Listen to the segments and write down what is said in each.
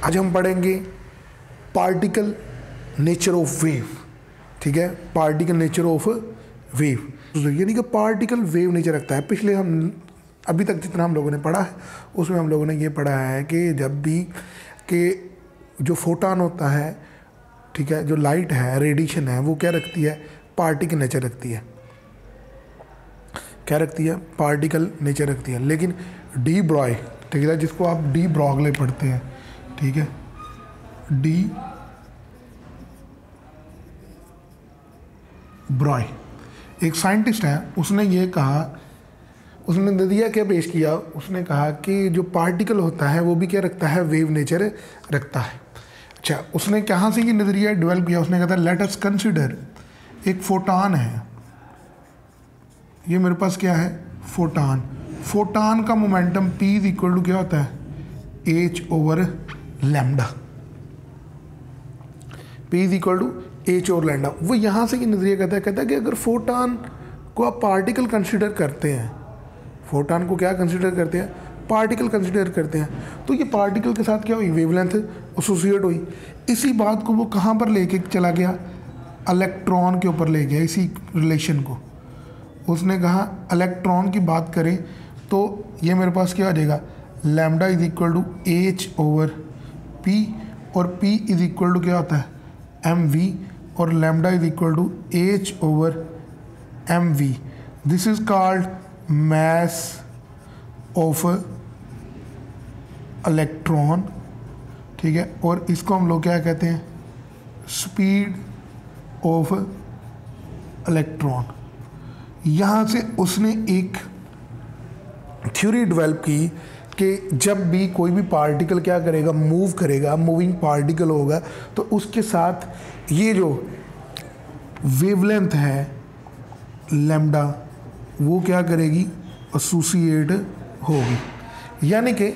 आज हम पढ़ेंगे पार्टिकल नेचर ऑफ वेव। ठीक है, पार्टिकल नेचर ऑफ वेव, यानी कि पार्टिकल वेव नेचर रखता है। पिछले हम अभी तक जितना हम लोगों ने पढ़ा है उसमें हम लोगों ने ये पढ़ा है कि जब भी कि जो फोटॉन होता है, ठीक है, जो लाइट है, रेडिएशन है, वो क्या रखती है, पार्टिकल नेचर रखती है। क्या रखती है, पार्टिकल नेचर रखती है। लेकिन डी ब्रॉय, ठीक है, जिसको आप डी ब्रॉगले पढ़ते हैं, ठीक है, डी ब्रॉय एक साइंटिस्ट है, उसने ये कहा, उसने नज़रिया क्या पेश किया, उसने कहा कि जो पार्टिकल होता है वो भी क्या रखता है, वेव नेचर रखता है। अच्छा, उसने कहाँ से ये नज़रिया डेवलप किया, उसने कहा था लेट अस कंसिडर एक फोटॉन है, ये मेरे पास क्या है, फोटॉन। फोटॉन का momentum P is equal to क्या होता है, h/λ। P is equal to h/λ। वो यहाँ से ये नज़रिया कहता है कि अगर फोटॉन को आप पार्टिकल कंसिडर करते हैं, फोटॉन को क्या कंसिडर करते हैं, पार्टिकल कंसिडर करते हैं, तो ये पार्टिकल के साथ क्या हुई, वेवलेंथ एसोसिएट हुई। इसी बात को वो कहाँ पर लेके चला गया, इलेक्ट्रॉन के ऊपर ले गया इसी रिलेशन को। उसने कहा इलेक्ट्रॉन की बात करें तो ये मेरे पास क्या आ जाएगा, lambda is equal to h/p, और p इज इक्वल टू क्या होता है, mv, और lambda is equal to h/mv। This is called mass of electron, ठीक है, और इसको हम लोग क्या कहते हैं, स्पीड ऑफ इलेक्ट्रॉन। यहाँ से उसने एक थ्योरी डेवलप की कि जब भी कोई भी पार्टिकल क्या करेगा, मूव करेगा, मूविंग पार्टिकल होगा, तो उसके साथ ये जो वेवलेंथ है लैम्डा, वो क्या करेगी, एसोसिएट होगी। यानी कि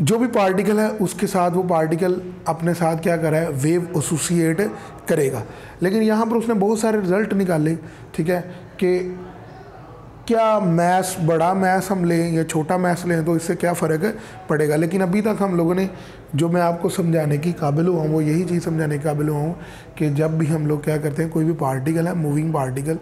जो भी पार्टिकल है उसके साथ वो पार्टिकल अपने साथ क्या कर रहा है, वेव एसोसिएट करेगा। लेकिन यहाँ पर उसने बहुत सारे रिजल्ट निकाले, ठीक है, कि क्या मैस, बड़ा मैस हम लें या छोटा मैस लें तो इससे क्या फ़र्क पड़ेगा। लेकिन अभी तक हम लोगों ने, जो मैं आपको समझाने की काबिल हुआ हूँ, वो यही चीज़ समझाने के काबिल हुआ हूँ कि जब भी हम लोग क्या करते हैं, कोई भी पार्टिकल है, मूविंग पार्टिकल,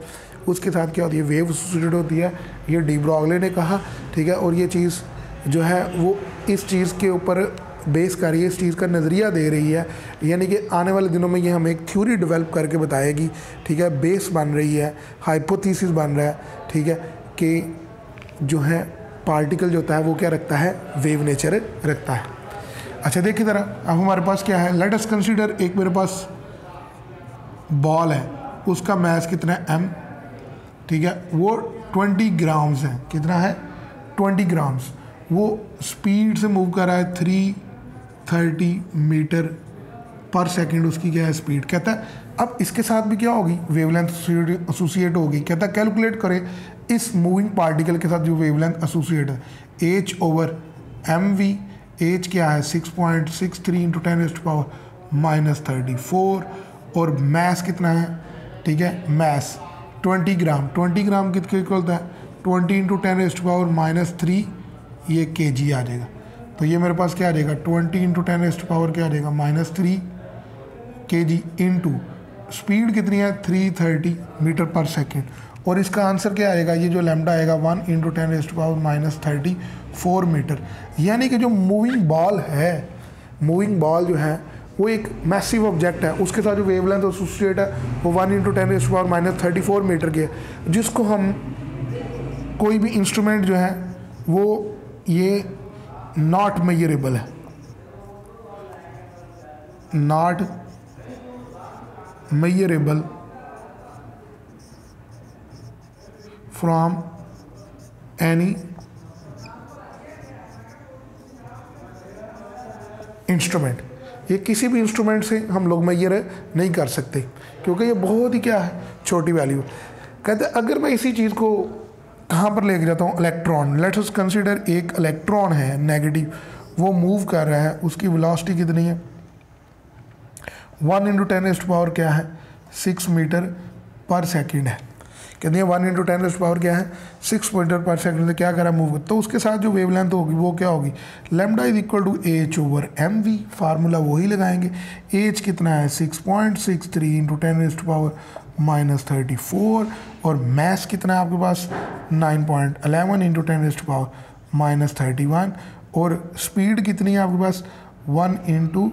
उसके साथ क्या होती है, वेव एसोसिएटेड होती है। ये डी ब्रॉगले ने कहा, ठीक है, और ये चीज़ जो है वो इस चीज़ के ऊपर बेस कर रही है, इस चीज़ का नज़रिया दे रही है। यानी कि आने वाले दिनों में ये हमें एक थ्योरी डेवलप करके बताएगी, ठीक है, बेस बन रही है, हाइपोथेसिस बन रहा है, ठीक है, कि जो है पार्टिकल जो होता है वो क्या रखता है, वेव नेचर रखता है। अच्छा देखिए ज़रा, अब हमारे पास क्या है, लेट अस कंसीडर एक मेरे पास बॉल है, उसका मैस कितना है, m, ठीक है, वो 20 ग्राम्स है। कितना है, 20 ग्राम्स। वो स्पीड से मूव कर रहा है 330 मीटर पर सेकंड, उसकी क्या है, स्पीड। कहता है अब इसके साथ भी क्या होगी, वेवलेंथ एसोसिएट होगी। कहता है कैलकुलेट करें इस मूविंग पार्टिकल के साथ जो वेवलेंथ एसोसिएट है, h/mv। h क्या है, 6.63 × 10⁻⁻34, और मैस कितना है, ठीक है, मैस 20 ग्राम। 20 ग्राम कितने इक्वल होता है, 20 × 10⁻³ ये kg आ जाएगा। तो ये मेरे पास क्या आ जाएगा, 20 × 10⁻³ क्या आ जाएगा, -3 kg इंटू स्पीड कितनी है, 330 मीटर पर सेकेंड। और इसका आंसर क्या आएगा, ये जो लैम्डा आएगा 1 × 10⁻34 मीटर। यानी कि जो मूविंग बॉल है, मूविंग बॉल जो है वो एक मैसिव ऑब्जेक्ट है, उसके साथ जो वेवलेंथ एसोसिएट है वो 1 × 10⁻34 मीटर की है, जिसको हम कोई भी इंस्ट्रूमेंट जो है वो ये नॉट मेजरेबल है, not measurable from any instrument. ये किसी भी इंस्ट्रूमेंट से हम लोग मेजर नहीं कर सकते, क्योंकि ये बहुत ही क्या है, छोटी वैल्यू। कहते हैं अगर मैं इसी चीज़ को कहाँ पर लेके जाता हूँ, इलेक्ट्रॉन। लेट्स अस कंसीडर एक इलेक्ट्रॉन है नेगेटिव, वो मूव कर रहा है, उसकी वेलोसिटी कितनी है, 1 × 10⁻⁴ क्या है, 6 मीटर पर सेकेंड है। कहते हैं 1 × 10⁻⁴ क्या है 6 मीटर पर सेकंड से क्या करा मूव, तो उसके साथ जो वेवलेंथ होगी वो क्या होगी, lambda is equal to h/mv, formula वही लगाएंगे। h कितना है 6.63 × 10⁻⁻34 और मैस कितना है आपके पास 9.11 × 10⁻⁻31 और स्पीड कितनी है आपके पास 1 ×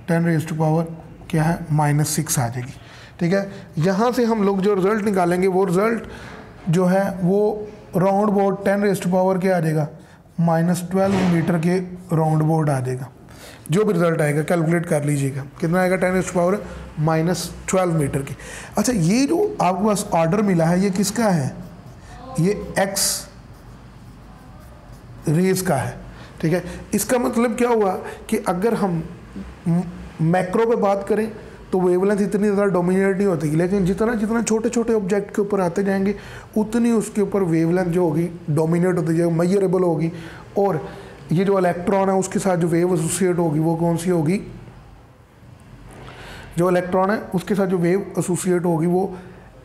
10⁻⁻ क्या है -6 आ जाएगी। ठीक है, यहाँ से हम लोग जो रिज़ल्ट निकालेंगे वो रिज़ल्ट जो है वो राउंड बोर्ड 10⁻⁻ क्या आ जाएगा -12 मीटर के राउंड बोर्ड आ जाएगा। जो भी रिज़ल्ट आएगा कैलकुलेट कर लीजिएगा कितना आएगा 10⁻⁻ -12 मीटर की। अच्छा, ये जो आपके पास ऑर्डर मिला है ये किसका है, ये एक्स रेज का है। ठीक है, इसका मतलब क्या हुआ कि अगर हम मैक्रो पे बात करें तो वेवलेंथ इतनी ज़्यादा डोमिनेट नहीं होती, लेकिन जितना जितना छोटे छोटे ऑब्जेक्ट के ऊपर आते जाएंगे उतनी उसके ऊपर वेवलेंथ जो होगी डोमिनेट होती जाएगी, मेजरेबल होगी। और ये जो इलेक्ट्रॉन है उसके साथ जो वेव एसोसिएट होगी वो कौन सी होगी, जो इलेक्ट्रॉन है उसके साथ जो वेव एसोसिएट होगी वो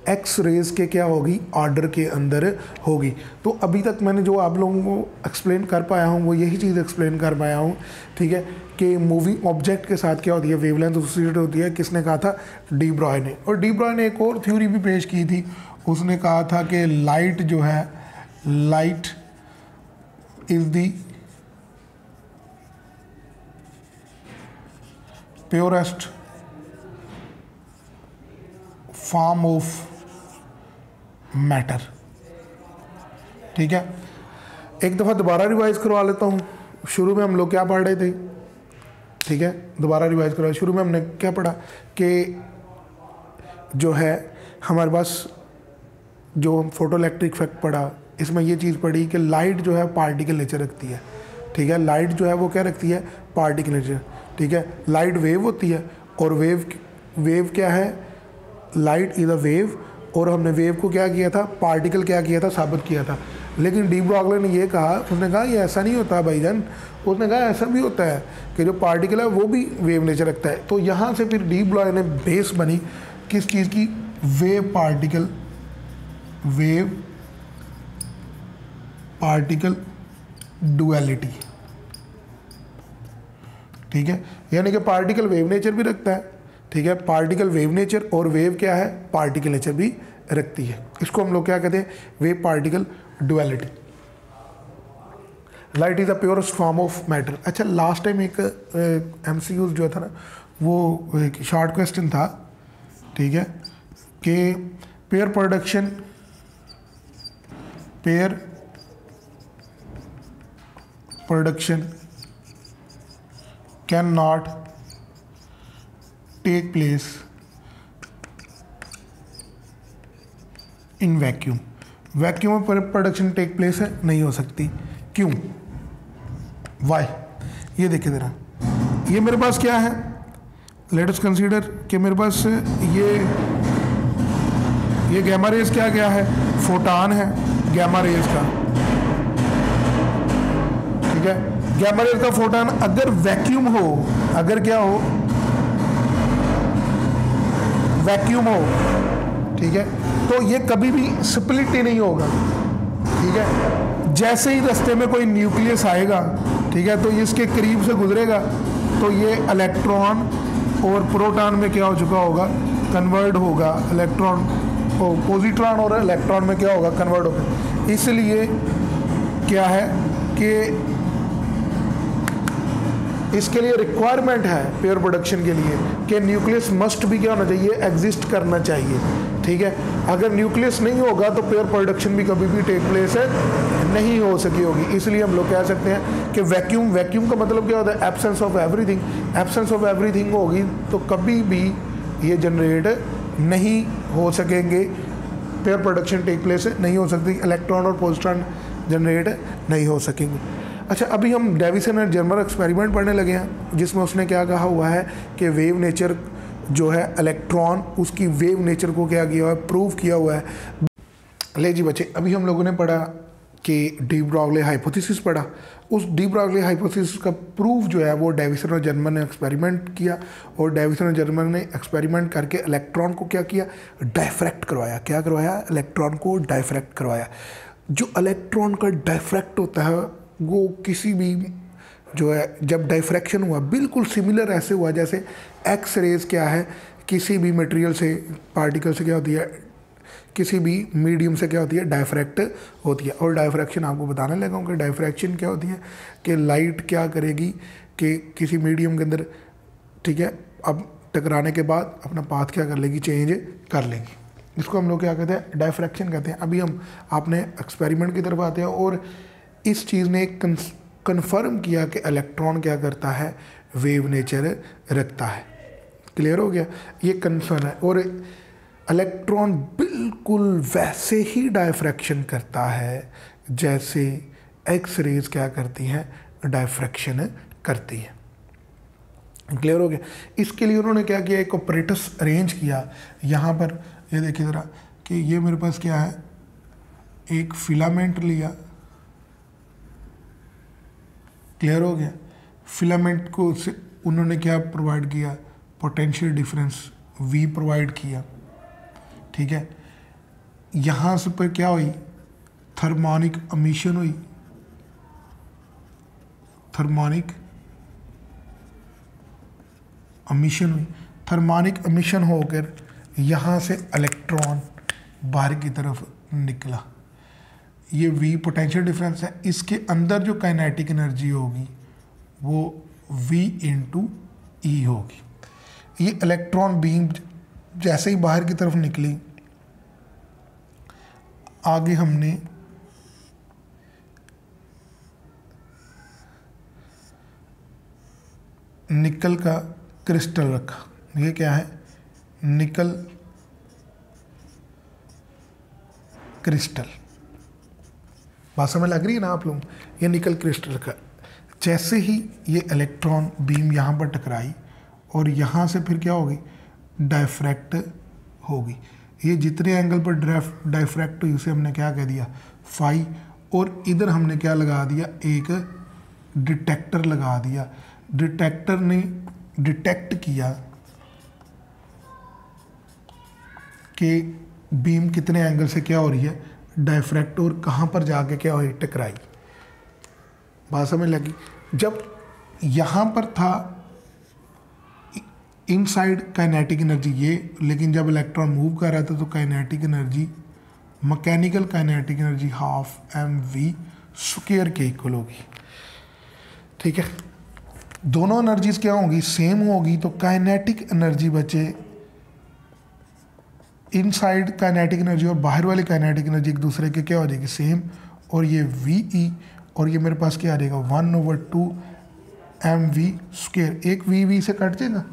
एक्स रेज के क्या होगी, ऑर्डर के अंदर होगी। तो अभी तक मैंने जो आप लोगों को एक्सप्लेन कर पाया हूँ वो यही चीज़ एक्सप्लेन कर पाया हूँ। ठीक है, कि मूविंग ऑब्जेक्ट के साथ क्या होती है, वेवलेंथ एसोसिएट होती है। किसने कहा था, डी ब्रॉय ने। और डी ब्रॉय ने एक और थ्योरी भी पेश की थी, उसने कहा था कि लाइट जो है, light is the purest form of matter. ठीक है, एक दफ़ा दोबारा रिवाइज करवा लेता हूँ। शुरू में हम लोग क्या पढ़ रहे थे, ठीक है, दोबारा रिवाइज करवा। शुरू में हमने क्या पढ़ा कि जो है हमारे पास जो हम फोटो इलेक्ट्रिक इफेक्ट पढ़ा, इसमें ये चीज़ पढ़ी कि लाइट जो है पार्टिकल नेचर रखती है। ठीक है, लाइट जो है वो क्या रखती है, पार्टिकल नेचर। ठीक है, लाइट वेव होती है और वेव क्या है, लाइट इज़ अ वेव। और हमने वेव को क्या किया था, पार्टिकल क्या किया था, साबित किया था। लेकिन डी ब्रॉगली ने ये कहा, उसने कहा ये ऐसा नहीं होता भाईजान, उसने कहा ऐसा भी होता है कि जो पार्टिकल है वो भी वेव नेचर रखता है। तो यहाँ से फिर डी ब्रॉगली ने बेस बनी किस चीज़ की, वेव पार्टिकल डुअलिटी। ठीक है, यानी कि पार्टिकल वेव नेचर भी रखता है। ठीक है, पार्टिकल वेव नेचर और वेव क्या है, पार्टिकल नेचर भी रखती है। इसको हम लोग क्या कहते हैं, wave particle duality. Light is the purest form of matter. अच्छा, लास्ट टाइम एक MCQ जो था ना, वो एक शॉर्ट क्वेश्चन था। ठीक है, कि pair production can not take place in vacuum. Vacuum में प्रोडक्शन टेक प्लेस है, नहीं हो सकती। क्यों, वाई? ये देखिए ज़रा, ये मेरे पास क्या है, लेट अस कंसीडर कि मेरे पास ये गैमा रेज क्या है, फोटान है गैमा रेज का। ठीक है, गैमा रेज का फोटान अगर वैक्यूम हो, अगर क्या हो, वैक्यूम हो, ठीक है, तो ये कभी भी स्प्लिट ही नहीं होगा। ठीक है, जैसे ही रास्ते में कोई न्यूक्लियस आएगा, ठीक है, तो ये इसके करीब से गुजरेगा तो ये इलेक्ट्रॉन और प्रोटॉन में क्या हो चुका होगा, कन्वर्ट होगा। इलेक्ट्रॉन पॉजिट्रॉन और इलेक्ट्रॉन में क्या होगा, कन्वर्ट होगा। इसलिए क्या है कि इसके लिए रिक्वायरमेंट है पेयर प्रोडक्शन के लिए कि न्यूक्लियस मस्ट भी क्या होना चाहिए, एग्जिस्ट करना चाहिए। ठीक है, अगर न्यूक्लियस नहीं होगा तो पेयर प्रोडक्शन भी कभी भी टेक प्लेस नहीं हो सकी होगी। इसलिए हम लोग कह सकते हैं कि वैक्यूम का मतलब क्या होता है, absence of everything. Absence of everything होगी तो कभी भी ये जनरेट नहीं हो सकेंगे, पेयर प्रोडक्शन टेक प्लेस नहीं हो सकती, इलेक्ट्रॉन और पॉजिट्रॉन जनरेट नहीं हो सकेंगे। अच्छा, अभी हम डेविसन एंड जर्मर एक्सपेरिमेंट पढ़ने लगे हैं, जिसमें उसने क्या कहा हुआ है कि वेव नेचर जो है इलेक्ट्रॉन, उसकी वेव नेचर को क्या किया हुआ है, प्रूव किया हुआ है। ले जी बच्चे, अभी हम लोगों ने पढ़ा कि डी ब्रॉगली हाइपोथेसिस पढ़ा। उस डी ब्रॉगली हाइपोथेसिस का प्रूफ जो है वो डेविसन और जर्मन ने एक्सपेरिमेंट किया, और डेविसन और जर्मन ने एक्सपेरिमेंट करके इलेक्ट्रॉन को क्या किया, डायफ्रैक्ट करवाया। क्या करवाया? इलेक्ट्रॉन को डायफ्रैक्ट करवाया। जो इलेक्ट्रॉन का डायफ्रैक्ट होता है वो किसी भी जो है, जब डायफ्रैक्शन हुआ बिल्कुल सिमिलर ऐसे हुआ जैसे एक्स रेज क्या है, किसी भी मटेरियल से, पार्टिकल से क्या होती है, किसी भी मीडियम से क्या होती है, डायफ्रैक्ट होती है। और डायफ्रैक्शन आपको बताने लगा हूँ कि डायफ्रैक्शन क्या होती है, कि लाइट क्या करेगी कि किसी मीडियम के अंदर, ठीक है, अब टकराने के बाद अपना पाथ क्या कर लेगी, चेंज कर लेगी। इसको हम लोग क्या कहते हैं, डायफ्रैक्शन कहते हैं। अभी हम आपने एक्सपेरिमेंट की तरफ आते हैं, और इस चीज़ ने कन्फर्म किया कि इलेक्ट्रॉन क्या करता है, वेव नेचर रखता है। क्लियर हो गया, ये कंसर्न है। और इलेक्ट्रॉन बिल्कुल वैसे ही डायफ्रैक्शन करता है जैसे एक्स रेज क्या करती हैं, डायफ्रैक्शन करती हैं। क्लियर हो गया। इसके लिए उन्होंने क्या किया, एक ऑपरेटस अरेंज किया। यहाँ पर ये देखिए ज़रा कि ये मेरे पास क्या है, एक फिलामेंट लिया। क्लियर हो गया। फिलामेंट को से उन्होंने क्या प्रोवाइड किया, पोटेंशियल डिफरेंस V प्रोवाइड किया। ठीक है, यहाँ से पर क्या हुई, थर्मोनिक एमिशन हुई। थर्मोनिक एमिशन हुई। थर्मोनिक एमिशन होकर यहाँ से इलेक्ट्रॉन बाहर की तरफ निकला। ये V पोटेंशियल डिफरेंस है। इसके अंदर जो काइनेटिक एनर्जी होगी वो V इंटू E होगी। ये इलेक्ट्रॉन बीम जैसे ही बाहर की तरफ निकली, आगे हमने निकल का क्रिस्टल रखा। ये क्या है, निकल क्रिस्टल। बात समझ लग रही है ना आप लोग? ये निकल क्रिस्टल रखा। जैसे ही ये इलेक्ट्रॉन बीम यहाँ पर टकराई और यहाँ से फिर क्या होगी, डायफ्रैक्ट होगी। ये जितने एंगल पर डायफ्रैक्ट हुई उसे हमने क्या कह दिया, फाई। और इधर हमने क्या लगा दिया, एक डिटेक्टर लगा दिया। डिटेक्टर ने डिटेक्ट किया कि बीम कितने एंगल से क्या हो रही है, डायफ्रैक्ट, और कहाँ पर जाके क्या हुई, टकराई। बात समझ लगी? जब यहाँ पर था इनसाइड काइनेटिक एनर्जी ये, लेकिन जब इलेक्ट्रॉन मूव कर रहा था तो kinetic energy, mechanical kinetic energy half mv square के इक्वल होगी। ठीक है, दोनों एनर्जीज क्या होंगी, सेम होगी। तो काइनेटिक एनर्जी बचे, इनसाइड काइनेटिक एनर्जी और बाहर वाली काइनेटिक एनर्जी एक दूसरे के क्या हो जाएगी, सेम। और ये ve, और ये मेरे पास क्या आ जाएगा, 1/2 mv स्क्वायर। एक v से कट जाएगा,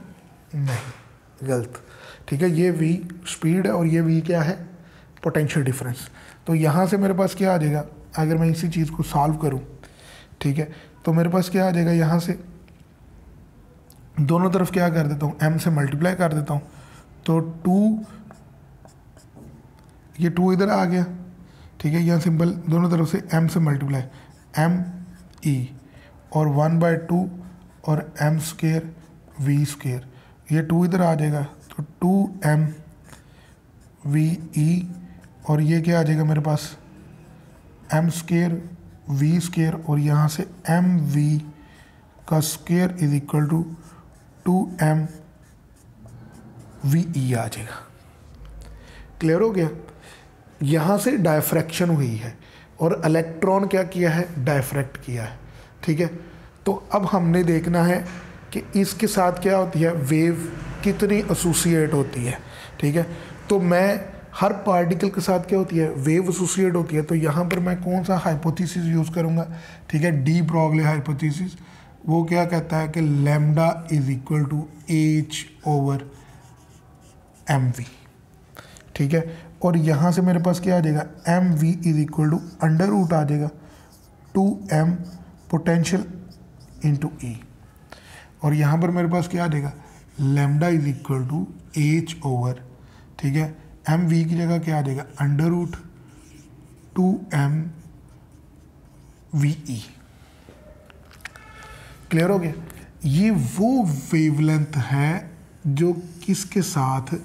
नहीं, गलत। ठीक है, ये v स्पीड है और ये v क्या है, पोटेंशियल डिफरेंस। तो यहाँ से मेरे पास क्या आ जाएगा, अगर मैं इसी चीज़ को सॉल्व करूँ, ठीक है, तो मेरे पास क्या आ जाएगा, यहाँ से दोनों तरफ क्या कर देता हूँ, m से मल्टीप्लाई कर देता हूँ। तो 2, ये 2 इधर आ गया। ठीक है, यहाँ सिंपल दोनों तरफ से m से मल्टीप्लाई, me और 1/2 और m स्क्वायर v स्क्वायर। ये 2 इधर आ जाएगा तो 2mve, और ये क्या आ जाएगा मेरे पास, m स्क्वायर v स्क्वायर, और यहाँ से mv का square is equal to 2mve आ जाएगा। क्लियर हो गया? यहाँ से डायफ्रैक्शन हुई है और इलेक्ट्रॉन क्या किया है, डायफ्रैक्ट किया है। ठीक है, तो अब हमने देखना है कि इसके साथ क्या होती है, वेव कितनी एसोसिएट होती है। ठीक है, तो मैं हर पार्टिकल के साथ क्या होती है, वेव एसोसिएट होती है। तो यहाँ पर मैं कौन सा हाइपोथेसिस यूज़ करूँगा, ठीक है, डी ब्रॉगली हाइपोथेसिस। वो क्या कहता है कि lambda is equal to h/mv। ठीक है, और यहाँ से मेरे पास क्या आ जाएगा, mv is equal to under root आ जाएगा 2m पोटेंशियल इंटू e। और यहाँ पर मेरे पास क्या आ जाएगा, lambda is equal to h/, ठीक है, mv की जगह क्या आ जाएगा, under root 2m VE। Clear हो गया? ये वो वेवलेंथ है जो किसके साथ,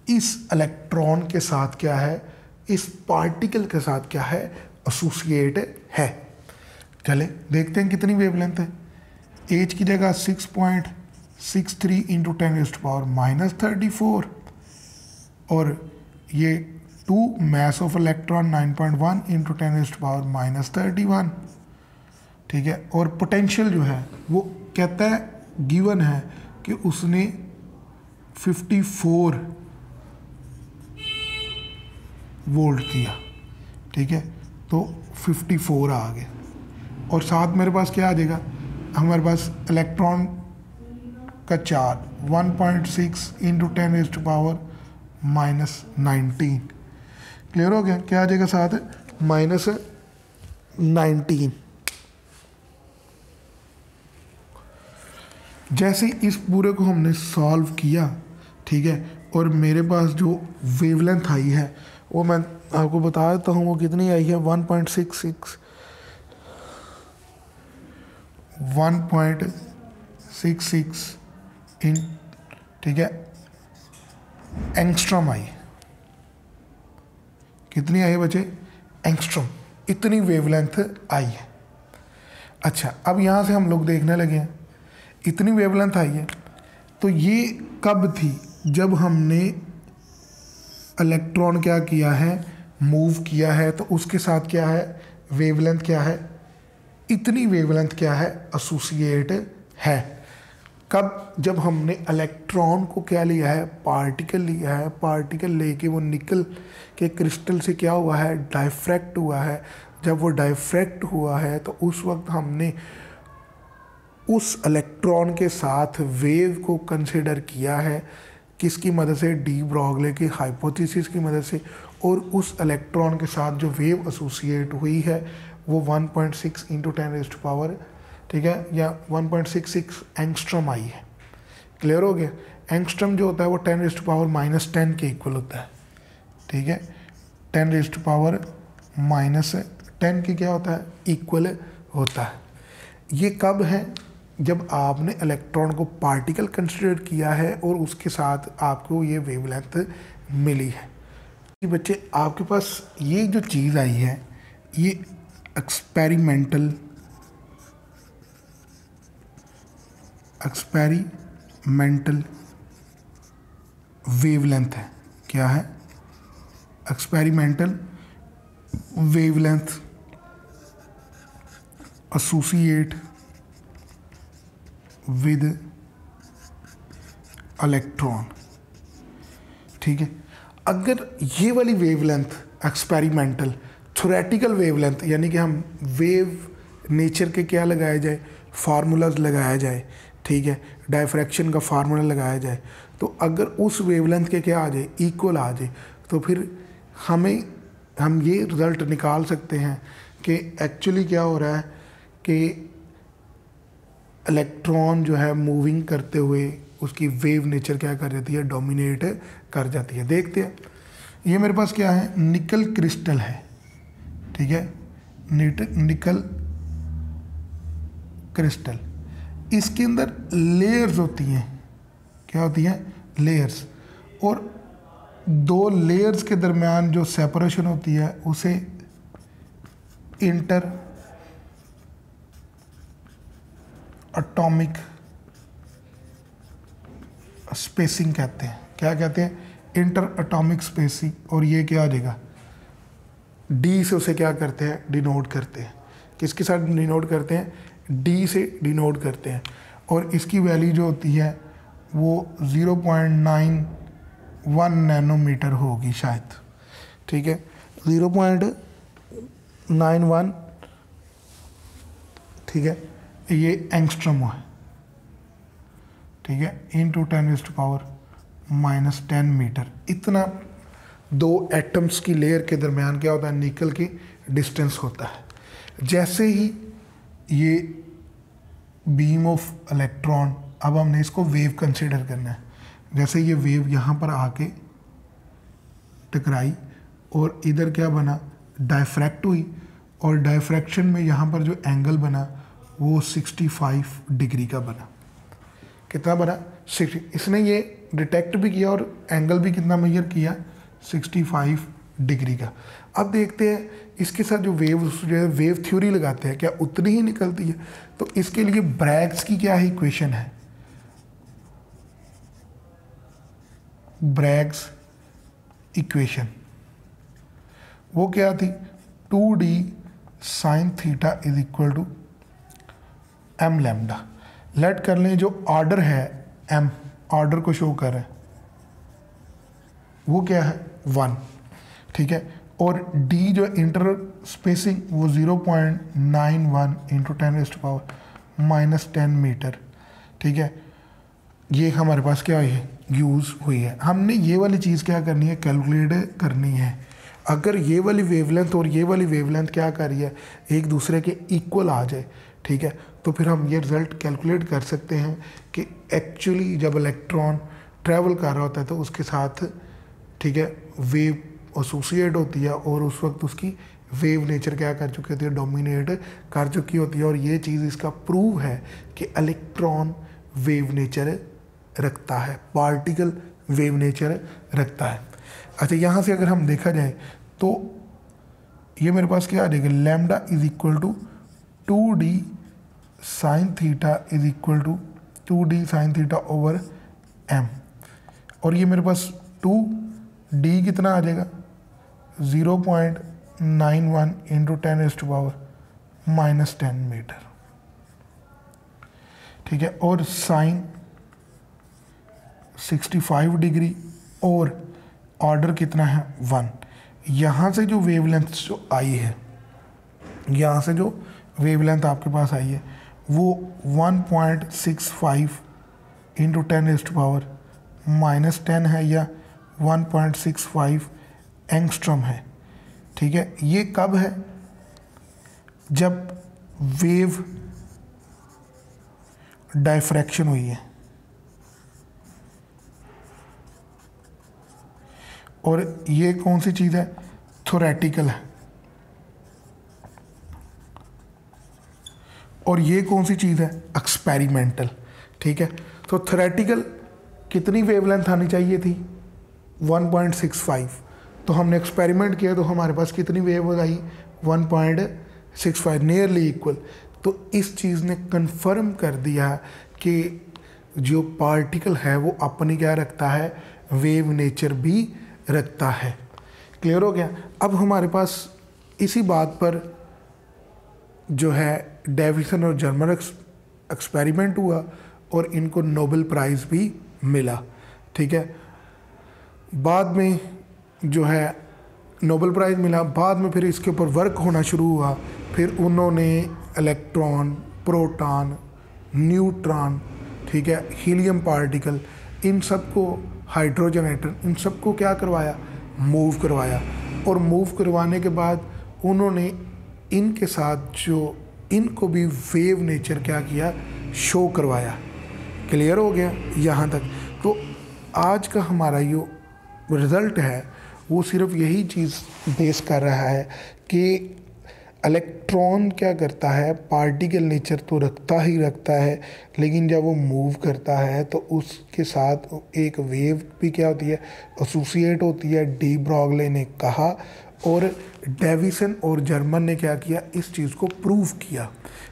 इस इलेक्ट्रॉन के साथ क्या है, इस पार्टिकल के साथ क्या है, एसोसिएट है। चले देखते हैं कितनी वेवलेंथ है। एच की जगह 6.63 इंटू 10⁻⁻34 और ये 2 मास ऑफ इलेक्ट्रॉन 9.1 इंटू 10⁻31। ठीक है, और पोटेंशियल जो है वो कहता है, गिवन है कि उसने 54 वोल्ट दिया। ठीक है, तो 54 आ गए और साथ मेरे पास क्या आ जाएगा, हमारे पास इलेक्ट्रॉन का चार्ज 1.6 इंटू 10⁻⁻19। क्लियर हो गया? क्या आ जाएगा साथ, -19। जैसे इस पूरे को हमने सॉल्व किया, ठीक है, और मेरे पास जो वेवलेंथ आई है वो मैं आपको बता देता हूँ वो कितनी आई है, 1.66 इन, ठीक है, एंगस्ट्रॉम आई। कितनी आई है बच्चे, एंगस्ट्रॉम, इतनी वेवलेंथ आई है। अच्छा, अब यहाँ से हम लोग देखने लगे हैं इतनी वेवलेंथ आई है, तो ये कब थी, जब हमने इलेक्ट्रॉन क्या किया है, मूव किया है, तो उसके साथ क्या है, वेवलेंथ क्या है, इतनी वेवलेंथ क्या है, एसोसिएट है। कब, जब हमने इलेक्ट्रॉन को क्या लिया है, पार्टिकल लिया है, पार्टिकल लेके वो निकल के क्रिस्टल से क्या हुआ है, डाइफ्रैक्ट हुआ है। जब वो डाइफ्रैक्ट हुआ है तो उस वक्त हमने उस इलेक्ट्रॉन के साथ वेव को कंसिडर किया है, किसकी मदद से, डी ब्रॉगली की हाइपोथेसिस की मदद से, और उस इलेक्ट्रॉन के साथ जो वेव एसोसिएट हुई है वो 1.6 इंटू 10⁻, ठीक है, या 1.66 एंगस्ट्रॉम आई है। क्लियर हो गया? एंगस्ट्रॉम जो होता है वो 10⁻⁻10 के इक्वल होता है। ठीक है, 10⁻⁻10 की क्या होता है, इक्वल होता है। ये कब है, जब आपने इलेक्ट्रॉन को पार्टिकल कंसिडर किया है और उसके साथ आपको ये वेवलेंथ मिली है। कि बच्चे आपके पास ये जो चीज़ आई है ये एक्सपेरिमेंटल वेवलेंथ है। क्या है, experimental wavelength associate with electron. ठीक है, अगर ये वाली वेवलेंथ एक्सपेरिमेंटल थ्योरेटिकल वेवलेंथ, यानी कि हम वेव नेचर के क्या लगाया जाए, फार्मूलाज लगाया जाए, ठीक है, डायफ्रैक्शन का फार्मूला लगाया जाए, तो अगर उस वेवलेंथ के क्या आ जाए, इक्वल आ जाए, तो फिर हम ये रिज़ल्ट निकाल सकते हैं कि एक्चुअली क्या हो रहा है कि इलेक्ट्रॉन जो है मूविंग करते हुए उसकी वेव नेचर क्या कर जाती है, डोमिनेट कर जाती है। देखते हैं, ये मेरे पास क्या है, निकल क्रिस्टल है। ठीक है, निकल क्रिस्टल, इसके अंदर लेयर्स होती हैं। क्या होती हैं, लेयर्स, और दो लेयर्स के दरमियान जो सेपरेशन होती है उसे इंटर एटॉमिक स्पेसिंग कहते हैं। क्या कहते हैं, इंटर एटॉमिक स्पेसिंग। और ये क्या आ जाएगा, डी से उसे क्या करते हैं, डिनोट करते हैं। किसके साथ डिनोट करते हैं, डी से डिनोट करते हैं। और इसकी वैल्यू जो होती है वो 0.91 नैनोमीटर होगी शायद। ठीक है, 0.91, ठीक है, ये एंगस्ट्रॉम है। ठीक है, इंटू 10⁻⁻10 मीटर। इतना दो एटम्स की लेयर के दरमियान क्या होता है, निकल की डिस्टेंस होता है। जैसे ही ये बीम ऑफ इलेक्ट्रॉन, अब हमने इसको वेव कंसीडर करना है। जैसे ये वेव यहाँ पर आके टकराई और इधर क्या बना, डायफ्रैक्ट हुई, और डायफ्रैक्शन में यहाँ पर जो एंगल बना वो 65 डिग्री का बना। कितना बना? 60। इसने ये डिटेक्ट भी किया और एंगल भी कितना मेजर किया? 65 डिग्री का। अब देखते हैं इसके साथ जो वेव थ्योरी लगाते हैं क्या उतनी ही निकलती है? तो इसके लिए ब्रैग्स की क्या है इक्वेशन है? ब्रैग्स इक्वेशन वो क्या थी? 2d sine theta is equal to m lambda. लेट कर लें जो ऑर्डर है m, ऑर्डर को शो कर रहे हैं वो क्या है? 1, ठीक है। और d जो इंटर स्पेसिंग वो 0.91 इंटू 10⁻⁻10 मीटर, ठीक है। ये हमारे पास क्या है? यूज़ हुई है। हमने ये वाली चीज़ क्या करनी है? कैलकुलेट करनी है। अगर ये वाली वेवलेंथ और ये वाली वेवलेंथ क्या कर रही है? एक दूसरे के इक्वल आ जाए, ठीक है, तो फिर हम ये रिज़ल्ट कैलकुलेट कर सकते हैं कि एक्चुअली जब इलेक्ट्रॉन ट्रैवल कर रहा होता है तो उसके साथ, ठीक है, वेव एसोसिएट होती है और उस वक्त उसकी वेव नेचर क्या कर चुकी होती है? डोमिनेट कर चुकी होती है। और ये चीज़ इसका प्रूव है कि इलेक्ट्रॉन वेव नेचर रखता है, पार्टिकल वेव नेचर रखता है। अच्छा, यहाँ से अगर हम देखा जाए तो ये मेरे पास क्या आ जाएगा? Lambda is equal to 2d sine theta is equal to 2d sine theta over m। और ये मेरे पास 2d कितना आ जाएगा? 0.91 इंटू 10⁻⁻10 मीटर, ठीक है। और साइन 65 डिग्री और ऑर्डर कितना है? 1। यहाँ से जो वेवलेंथ जो आई है, यहाँ से जो वेवलेंथ आपके पास आई है वो 1.65 इंटू 10⁻⁻10 है या 1.65 एंगस्ट्रॉम है, ठीक है। ये कब है? जब वेव डायफ्रैक्शन हुई है। और ये कौन सी चीज़ है? थ्योरेटिकल है। और ये कौन सी चीज़ है? एक्सपेरिमेंटल, ठीक है। तो थ्योरेटिकल कितनी वेवलेंथ आनी चाहिए थी? 1.65। तो हमने एक्सपेरिमेंट किया तो हमारे पास कितनी वेव आई? 1.65, नियरली इक्वल। तो इस चीज़ ने कंफर्म कर दिया कि जो पार्टिकल है वो अपनी क्या रखता है? वेव नेचर भी रखता है। क्लियर हो गया? अब हमारे पास इसी बात पर जो है डेविसन और जर्मर एक्सपेरिमेंट हुआ और इनको नोबेल प्राइज़ भी मिला, ठीक है। बाद में जो है नोबेल प्राइज़ मिला, बाद में फिर इसके ऊपर वर्क होना शुरू हुआ। फिर उन्होंने इलेक्ट्रॉन, प्रोटॉन, न्यूट्रॉन, ठीक है, हीलियम पार्टिकल, इन सबको, हाइड्रोजन एटम, इन सबको क्या करवाया? मूव करवाया। और मूव करवाने के बाद उन्होंने इनके साथ जो इनको भी वेव नेचर क्या किया? शो करवाया। क्लियर हो गया यहाँ तक? तो आज का हमारा जो रिज़ल्ट है वो सिर्फ यही चीज़ बेस कर रहा है कि इलेक्ट्रॉन क्या करता है? पार्टिकल नेचर तो रखता ही रखता है, लेकिन जब वो मूव करता है तो उसके साथ एक वेव भी क्या होती है? एसोसिएट होती है। डी ब्रॉगले ने कहा और डेविसन और जर्मन ने क्या किया? इस चीज़ को प्रूव किया,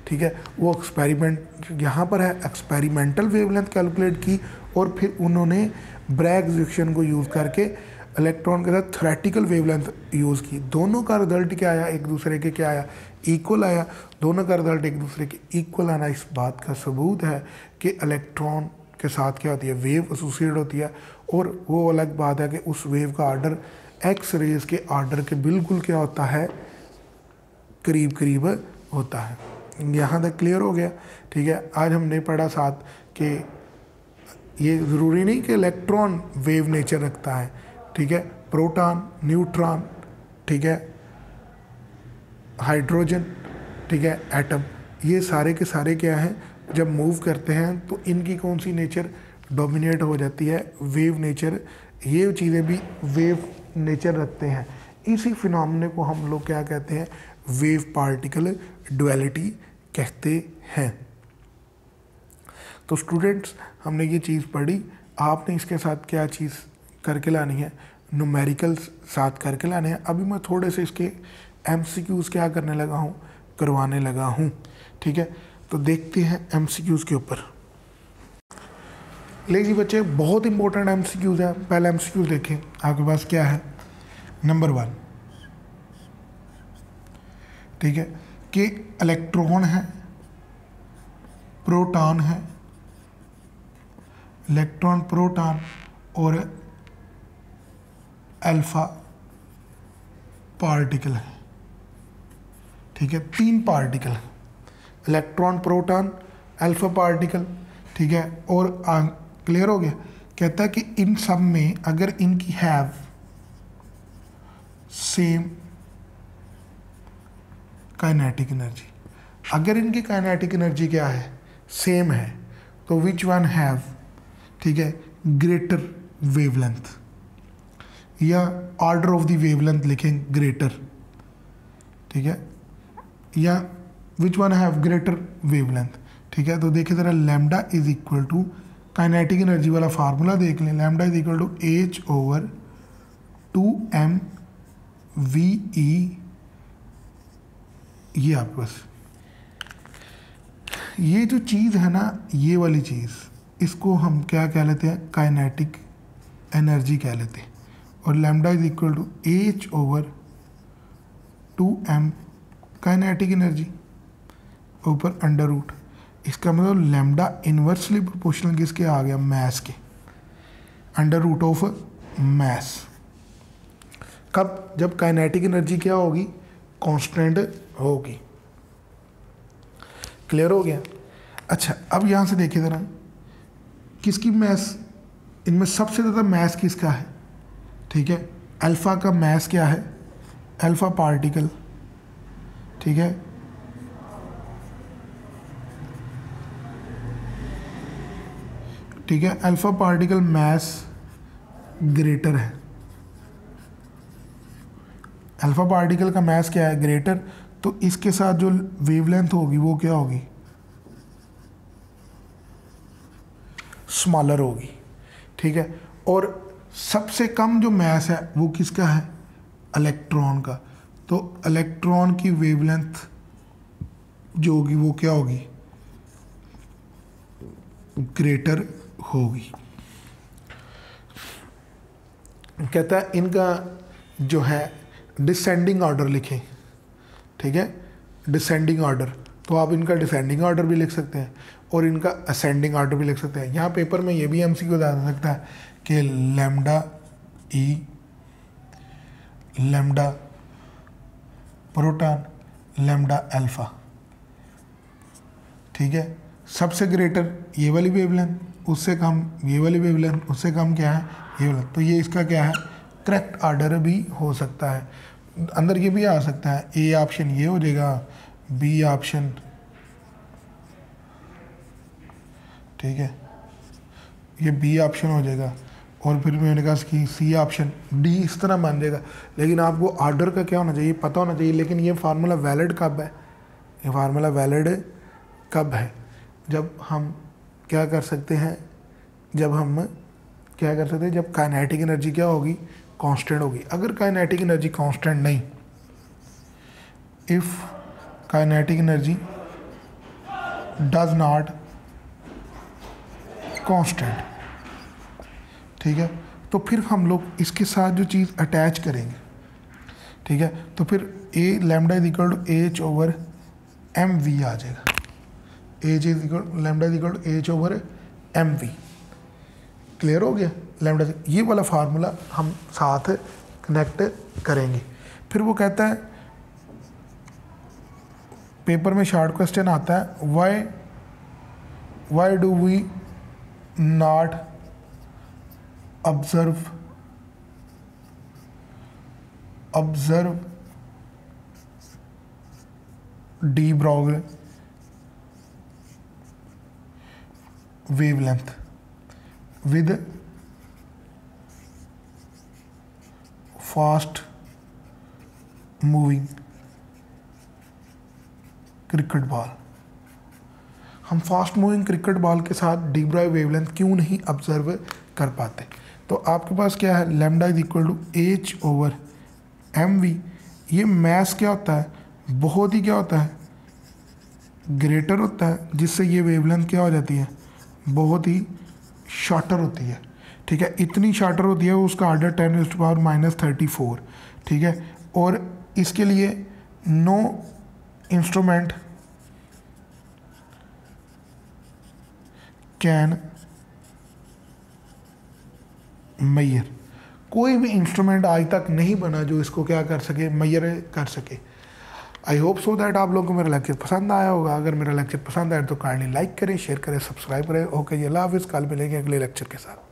ठीक है। वो एक्सपेरिमेंट यहाँ पर है, एक्सपेरिमेंटल वेवलेंथ कैलकुलेट की और फिर उन्होंने ब्रैग्स इक्वेशन को यूज़ करके इलेक्ट्रॉन के साथ थ्योरेटिकल वेवलेंथ यूज़ की। दोनों का रिजल्ट क्या आया? एक दूसरे के क्या आया? इक्वल आया। दोनों का रिजल्ट एक दूसरे के इक्वल आना इस बात का सबूत है कि इलेक्ट्रॉन के साथ क्या होती है? वेव एसोसिएट होती है। और वो अलग बात है कि उस वेव का ऑर्डर एक्स रेज के ऑर्डर के बिल्कुल क्या होता है? करीब करीब होता है। यहाँ तक क्लियर हो गया, ठीक है। आज हमने पढ़ा साथ कि ये ज़रूरी नहीं कि इलेक्ट्रॉन वेव नेचर रखता है, ठीक है। प्रोटॉन, न्यूट्रॉन, ठीक है, हाइड्रोजन, ठीक है, एटम, ये सारे के सारे क्या हैं? जब मूव करते हैं तो इनकी कौन सी नेचर डोमिनेट हो जाती है? Wave nature. ये चीज़ें भी वेव नेचर रखते हैं। इसी फिनोमेना को हम लोग क्या कहते हैं? वेव पार्टिकल डुअलिटी कहते हैं। तो स्टूडेंट्स, हमने ये चीज़ पढ़ी, आपने इसके साथ क्या चीज़ करके लानी है, न्यूमेरिकल्स साथ करके लाने हैं। अभी मैं थोड़े से इसके एमसीक्यूज़ क्या करने लगा हूँ, करवाने लगा हूँ। ठीक है, तो देखते हैं एमसीक्यूज़ के ऊपर। ले जी बच्चे, बहुत इंपॉर्टेंट एमसीक्यूज़ है। पहला एमसीक्यूज़ देखें, आपके पास क्या है। नंबर 1, ठीक है, कि इलेक्ट्रॉन है, प्रोटॉन है, इलेक्ट्रॉन, प्रोटॉन और अल्फा पार्टिकल है। ठीक है, 3 पार्टिकल है, इलेक्ट्रॉन, प्रोटॉन, अल्फा पार्टिकल। ठीक है, और क्लियर हो गया। कहता है कि इन सब में अगर इनकी हैव सेम काइनेटिक एनर्जी, अगर इनकी काइनेटिक एनर्जी क्या है, सेम है, तो विच वन हैव, ठीक है, ग्रेटर वेवलेंथ, या ऑर्डर ऑफ द वेवलेंथ लिखें ग्रेटर। ठीक है, या which one have greater wavelength. ठीक है, तो देखिए ज़रा, lambda is equal to, kinetic energy वाला फार्मूला देख लें, lambda is equal to H/2m VE। ये आपके पास ये जो चीज़ है ना, ये वाली चीज़, इसको हम क्या कह लेते हैं, काइनेटिक एनर्जी कह लेते हैं। और lambda is equal to H/2m kinetic energy ऊपर अंडर रूट। इसका मतलब लैम्डा इन्वर्सली प्रोपोर्शनल किसके आ गया, मैस के, अंडर रूट ऑफ मैस। कब, जब काइनेटिक एनर्जी क्या होगी, कांस्टेंट होगी। क्लियर हो गया। अच्छा, अब यहाँ से देखिए ज़रा, किसकी मैस, इनमें सबसे ज़्यादा मैस किसका है। ठीक है, अल्फ़ा का मैस क्या है, अल्फ़ा पार्टिकल। ठीक है, ठीक है, अल्फ़ा पार्टिकल मैस ग्रेटर है, अल्फ़ा पार्टिकल का मैस क्या है, ग्रेटर। तो इसके साथ जो वेवलेंथ होगी वो क्या होगी, स्मॉलर होगी। ठीक है, और सबसे कम जो मैस है वो किसका है, इलेक्ट्रॉन का। तो इलेक्ट्रॉन की वेवलेंथ जो होगी वो क्या होगी, ग्रेटर होगी। कहता है इनका जो है डिसेंडिंग ऑर्डर लिखें। ठीक है, डिसेंडिंग ऑर्डर, तो आप इनका डिसेंडिंग ऑर्डर भी लिख सकते हैं और इनका असेंडिंग ऑर्डर भी लिख सकते हैं। यहाँ पेपर में ये भी एमसीक्यू आ सकता है कि लैम्डा ई, लैम्डा प्रोटॉन, लैम्डा अल्फा। ठीक है, सबसे ग्रेटर ये वाली वेवलेंथ, उससे कम ये वाली वेवलेंथ, उससे कम क्या है, ये वाला। तो ये इसका क्या है, करेक्ट ऑर्डर भी हो सकता है। अंदर ये भी आ सकता है, ए ऑप्शन ये हो जाएगा, बी ऑप्शन, ठीक है, ये बी ऑप्शन हो जाएगा, और फिर मैंने कहा कि सी ऑप्शन, डी इस तरह मान जाएगा। लेकिन आपको ऑर्डर का क्या होना चाहिए, पता होना चाहिए। लेकिन ये फार्मूला वैलिड कब है, ये फार्मूला वैलिड कब है, जब हम क्या कर सकते हैं, जब हम क्या कर सकते हैं, जब काइनेटिक एनर्जी क्या होगी, कांस्टेंट होगी। अगर काइनेटिक एनर्जी कांस्टेंट नहीं, if kinetic energy does not constant, ठीक है, तो फिर हम लोग इसके साथ जो चीज़ अटैच करेंगे, ठीक है, तो फिर a lambda is equal to H/mv आ जाएगा। H is equal, lambda is equal to H/mv। Clear हो गया लैम्डा से। ये वाला फार्मूला हम साथ कनेक्ट करेंगे। फिर वो कहता है, पेपर में शॉर्ट क्वेश्चन आता है, why do we not observe de Broglie wavelength with fast moving cricket ball. हम फास्ट मूविंग क्रिकेट बॉल के साथ डी ब्रॉय वेवलेंथ क्यों नहीं ऑब्जर्व कर पाते? तो आपके पास क्या है, lambda is equal to h over m v. ये मैस क्या होता है, बहुत ही क्या होता है, ग्रेटर होता है, जिससे ये वेवलेंथ क्या हो जाती है, बहुत ही शॉर्टर होती है। ठीक है, इतनी शॉर्टर होती है उसका ऑर्डर 10⁻⁻34। ठीक है, और इसके लिए नो इंस्ट्रूमेंट कैन मेजर। कोई भी इंस्ट्रूमेंट आज तक नहीं बना जो इसको क्या कर सके, मेजर कर सके। आई होप सो दैट आप लोगों को मेरा लेक्चर पसंद आया होगा। अगर मेरा लेक्चर पसंद आया तो काइंडली लाइक करें, शेयर करें, सब्सक्राइब करें। ओके जी, अल्लाह हाफिज़। कल मिलेंगे अगले लेक्चर के साथ।